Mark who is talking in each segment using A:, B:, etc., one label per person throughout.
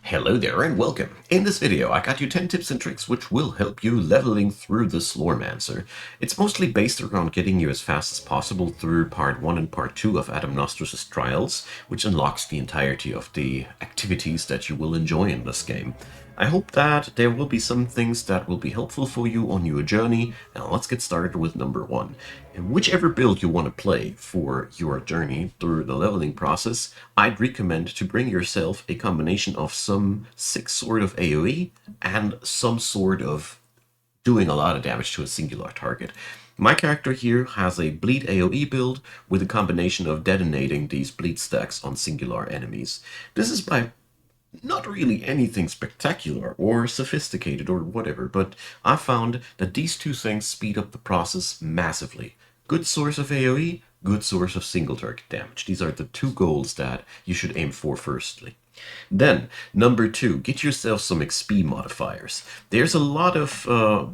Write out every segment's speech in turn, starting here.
A: Hello there and welcome. In this video I got you 10 tips and tricks which will help you leveling through the Slormancer. It's mostly based around getting you as fast as possible through part 1 and part 2 of Adam Nostros' Trials, which unlocks the entirety of the activities that you will enjoy in this game. I hope that there will be some things that will be helpful for you on your journey. Now let's get started with number 1. Whichever build you want to play for your journey through the leveling process, I'd recommend to bring yourself a combination of some sick sort of AoE and some sort of doing a lot of damage to a singular target. My character here has a bleed AoE build with a combination of detonating these bleed stacks on singular enemies. This is by not really anything spectacular or sophisticated or whatever, but I found that these two things speed up the process massively. Good source of AoE, good source of single target damage. These are the two goals that you should aim for firstly. Then, number 2, get yourself some XP modifiers. There's a lot of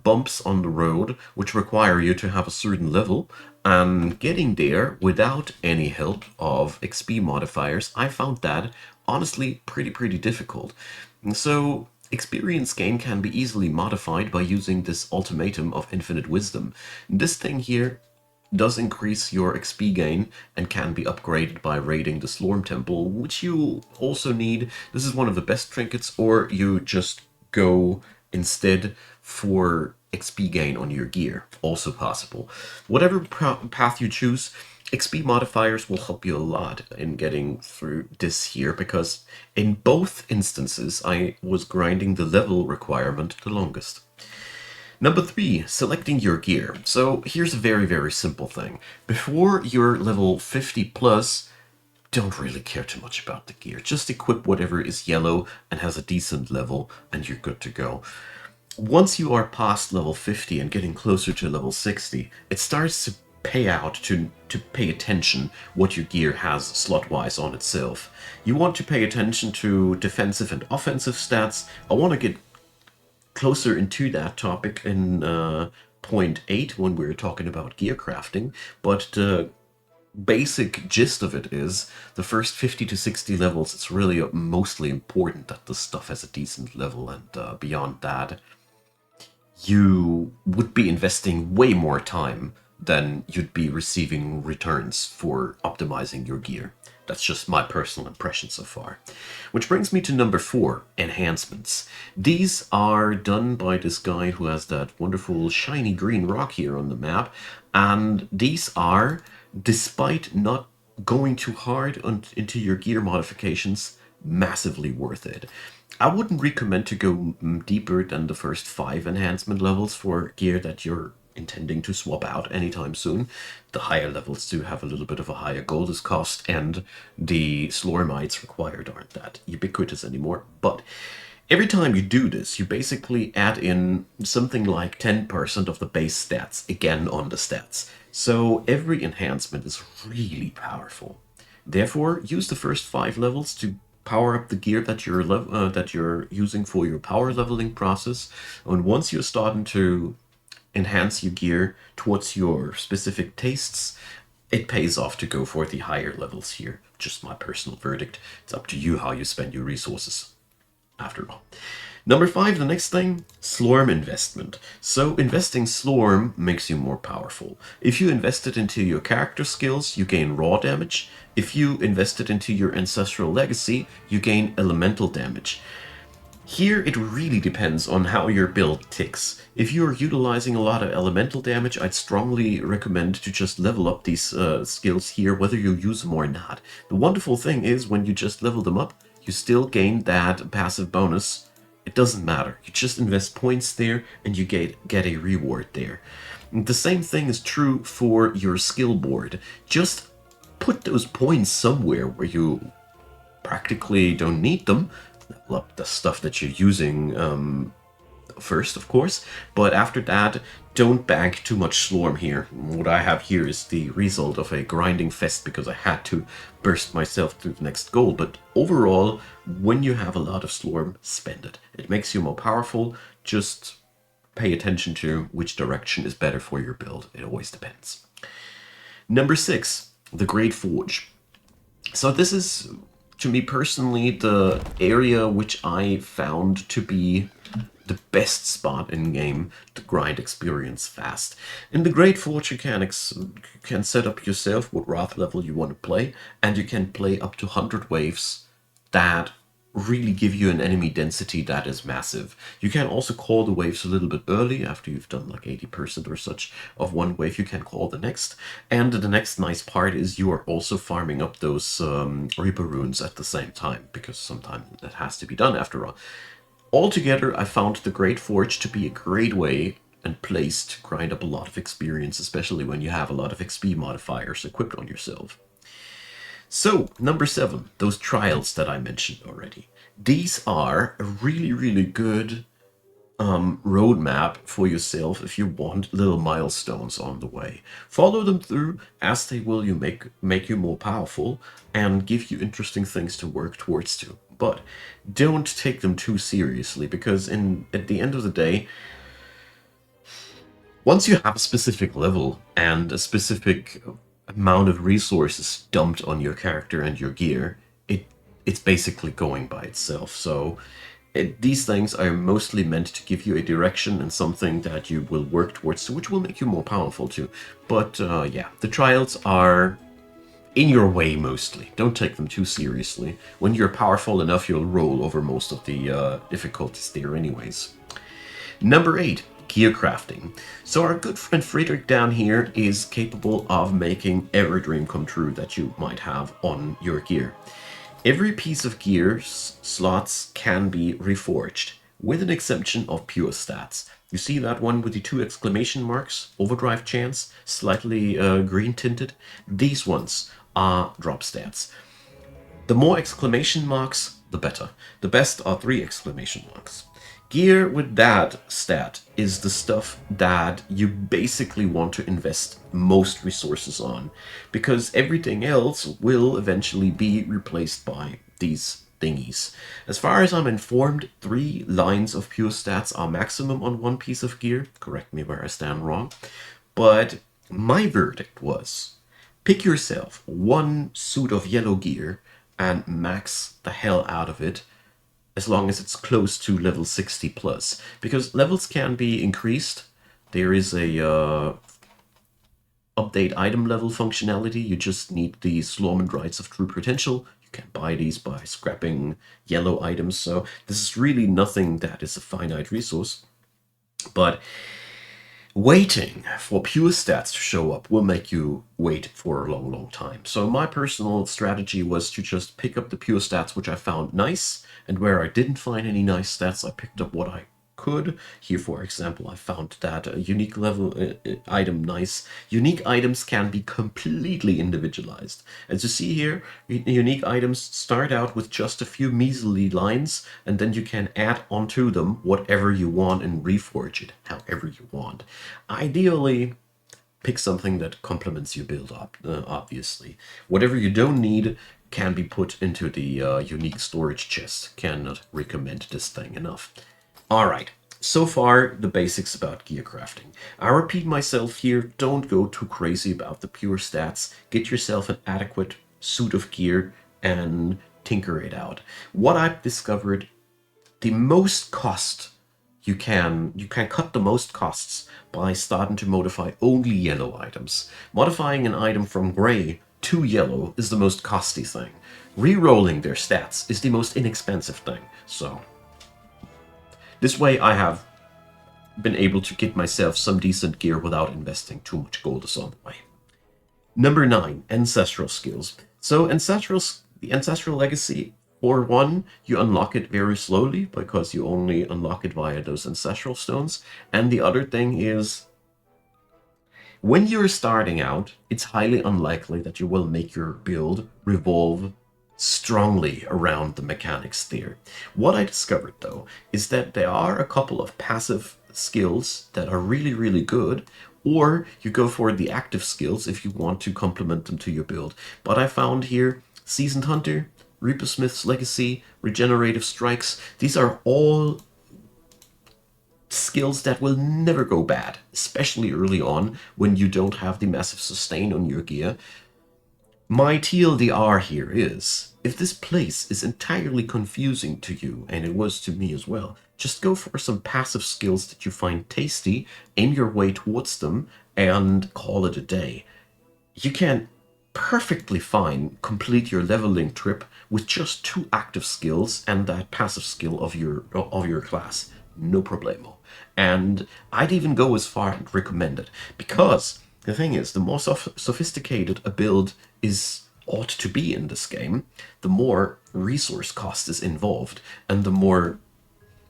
A: bumps on the road which require you to have a certain level, and getting there without any help of XP modifiers, I found that honestly pretty difficult. So experience gain can be easily modified by using this ultimatum of infinite wisdom. This thing here does increase your XP gain and can be upgraded by raiding the Slorm Temple, which you also need. This is one of the best trinkets, or you just go instead for XP gain on your gear, also possible. Whatever path you choose, XP modifiers will help you a lot in getting through this here, because in both instances I was grinding the level requirement the longest. Number 3, selecting your gear. So here's a very simple thing. Before you're level 50 plus, don't really care too much about the gear. Just equip whatever is yellow and has a decent level and you're good to go. Once you are past level 50 and getting closer to level 60, it starts to pay out to pay attention what your gear has slot-wise on itself. You want to pay attention to defensive and offensive stats. I want to get closer into that topic in point 8 when we were talking about gear crafting, but the basic gist of it is the first 50 to 60 levels, it's really mostly important that the stuff has a decent level, and beyond that you would be investing way more time than you'd be receiving returns for optimizing your gear. That's just my personal impression so far. Which brings me to number 4, enhancements. These are done by this guy who has that wonderful shiny green rock here on the map, and these are, despite not going too hard into your gear modifications, massively worth it. I wouldn't recommend to go deeper than the first 5 enhancement levels for gear that you're intending to swap out anytime soon. The higher levels do have a little bit of a higher goldus cost, and the Slormites required aren't that ubiquitous anymore. But every time you do this, you basically add in something like 10% of the base stats again on the stats. So every enhancement is really powerful. Therefore, use the first 5 levels to power up the gear that you're using for your power leveling process. And once you're starting to enhance your gear towards your specific tastes, it pays off to go for the higher levels here. Just my personal verdict. It's up to you how you spend your resources, after all. Number 5, the next thing, Slorm Investment. So investing Slorm makes you more powerful. If you invest it into your character skills, you gain raw damage. If you invest it into your ancestral legacy, you gain elemental damage. Here it really depends on how your build ticks. If you're utilizing a lot of elemental damage, I'd strongly recommend to just level up these skills here, whether you use them or not. The wonderful thing is, when you just level them up, you still gain that passive bonus. It doesn't matter. You just invest points there and you get a reward there. And the same thing is true for your skill board. Just put those points somewhere where you practically don't need them. Level up the stuff that you're using first, of course, but after that, don't bank too much Slorm here. What I have here is the result of a grinding fest because I had to burst myself through the next goal, but overall, when you have a lot of Slorm, spend it. It makes you more powerful. Just pay attention to which direction is better for your build. It always depends. Number 6, the Great Forge. So this is to me personally, the area which I found to be the best spot in game to grind experience fast. In the Great Forge, you can set up yourself what wrath level you want to play, and you can play up to 100 waves that really give you an enemy density that is massive. You can also call the waves a little bit early. After you've done like 80% or such of one wave, you can call the next. And the next nice part is you are also farming up those Reaper runes at the same time, because sometimes that has to be done after all. Altogether, I found the Great Forge to be a great way and place to grind up a lot of experience, especially when you have a lot of XP modifiers equipped on yourself. So, number 7, those trials that I mentioned already. These are a really, really good roadmap for yourself if you want little milestones on the way. Follow them through, as they will make you more powerful and give you interesting things to work towards too. But don't take them too seriously, because at the end of the day, once you have a specific level and a specific amount of resources dumped on your character and your gear, it's basically going by itself. So these things are mostly meant to give you a direction and something that you will work towards, which will make you more powerful too. But yeah, the trials are in your way mostly. Don't take them too seriously. When you're powerful enough, you'll roll over most of the difficulties there anyways. Number 8, gear crafting. So our good friend Friedrich down here is capable of making every dream come true that you might have on your gear. Every piece of gear slots can be reforged, with an exemption of pure stats. You see that one with the 2 exclamation marks, overdrive chance, slightly green tinted? These ones are drop stats. The more exclamation marks, the better. The best are 3 exclamation marks. Gear with that stat is the stuff that you basically want to invest most resources on, because everything else will eventually be replaced by these thingies. As far as I'm informed, 3 lines of pure stats are maximum on one piece of gear. Correct me where I stand wrong. But my verdict was, pick yourself 1 suit of yellow gear and max the hell out of it, as long as it's close to level 60 plus, because levels can be increased. There is a update item level functionality. You just need the Slorm Rights of True Potential. You can buy these by scrapping yellow items, so this is really nothing that is a finite resource. But waiting for pure stats to show up will make you wait for a long, long time. So my personal strategy was to just pick up the pure stats, which I found nice, and where I didn't find any nice stats, I picked up what I could. Here, for example, I found that a unique level item nice. Unique items can be completely individualized. As you see here, unique items start out with just a few measly lines, and then you can add onto them whatever you want and reforge it however you want. Ideally, pick something that complements your build up, obviously. Whatever you don't need can be put into the unique storage chest. Cannot recommend this thing enough. Alright, so far the basics about gear crafting. I repeat myself here, don't go too crazy about the pure stats. Get yourself an adequate suit of gear and tinker it out. What I've discovered, the most cost you can cut the most costs by starting to modify only yellow items. Modifying an item from gray to yellow is the most costly thing. Rerolling their stats is the most inexpensive thing. So this way I have been able to get myself some decent gear without investing too much gold on the way. Number 9, Ancestral Skills. So the Ancestral Legacy, for one, you unlock it very slowly because you only unlock it via those Ancestral Stones. And the other thing is, when you're starting out, it's highly unlikely that you will make your build revolve strongly around the mechanics there. What I discovered, though, is that there are a couple of passive skills that are really, really good, or you go for the active skills if you want to complement them to your build. But I found here Seasoned Hunter, Reaper Smith's Legacy, Regenerative Strikes. These are all skills that will never go bad, especially early on when you don't have the massive sustain on your gear. My TLDR here is, If this place is entirely confusing to you, and it was to me as well, just go for some passive skills that you find tasty, aim your way towards them, and call it a day. You can perfectly fine complete your leveling trip with just 2 active skills and that passive skill of your class. No problemo. And I'd even go as far and recommend it, because the thing is, the more sophisticated a build ought to be in this game, the more resource cost is involved, and the more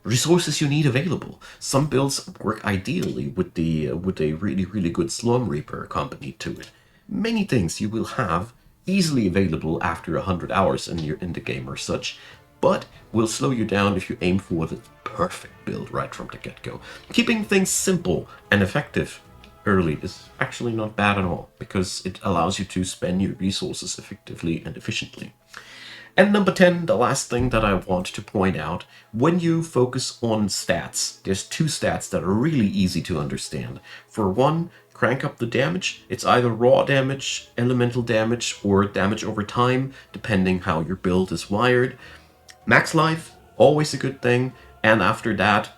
A: resources you need available. Some builds work ideally with a really good Slorm Reaper accompanied to it. Many things you will have easily available after 100 hours in the game or such, but will slow you down if you aim for the perfect build right from the get-go. Keeping things simple and effective early is actually not bad at all, because it allows you to spend your resources effectively and efficiently. And number 10, the last thing that I want to point out, when you focus on stats, there's 2 stats that are really easy to understand. For one, crank up the damage. It's either raw damage, elemental damage, or damage over time, depending how your build is wired. Max life, always a good thing. And after that,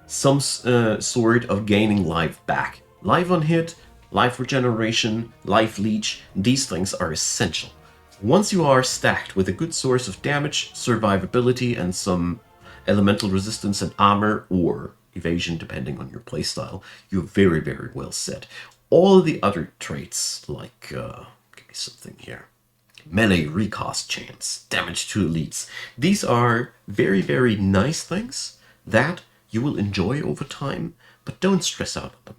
A: some sort of gaining life back. Life on hit, life regeneration, life leech, these things are essential. Once you are stacked with a good source of damage, survivability, and some elemental resistance and armor, or evasion depending on your playstyle, you're very, very well set. All the other traits, like, give me something here. Melee recast chance, damage to elites. These are very, very nice things that you will enjoy over time, but don't stress out on them.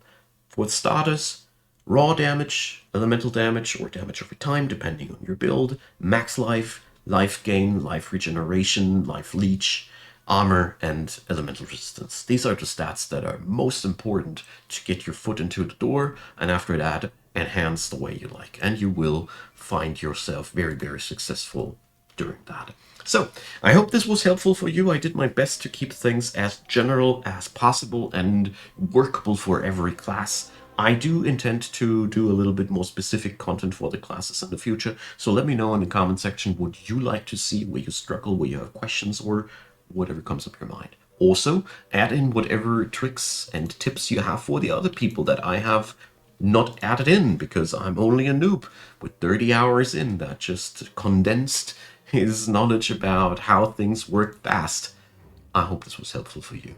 A: For starters, raw damage, elemental damage, or damage over time, depending on your build, max life, life gain, life regeneration, life leech, armor, and elemental resistance. These are the stats that are most important to get your foot into the door, and after that, enhance the way you like. And you will find yourself very, very successful during that. So, I hope this was helpful for you. I did my best to keep things as general as possible and workable for every class. I do intend to do a little bit more specific content for the classes in the future, so let me know in the comment section what you like to see, where you struggle, where you have questions, or whatever comes up your mind. Also, add in whatever tricks and tips you have for the other people that I have not added in, because I'm only a noob with 30 hours in that just condensed his knowledge about how things work fast. I hope this was helpful for you.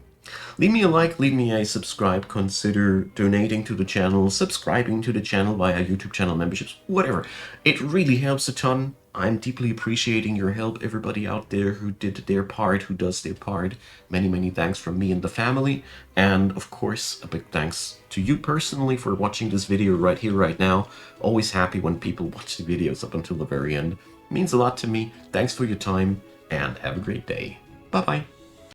A: Leave me a like, leave me a subscribe, consider donating to the channel, subscribing to the channel via YouTube channel memberships, whatever. It really helps a ton. I'm deeply appreciating your help, everybody out there who did their part, who does their part. Many, many thanks from me and the family. And of course, a big thanks to you personally for watching this video right here, right now. Always happy when people watch the videos up until the very end. It means a lot to me. Thanks for your time, and have a great day. Bye-bye.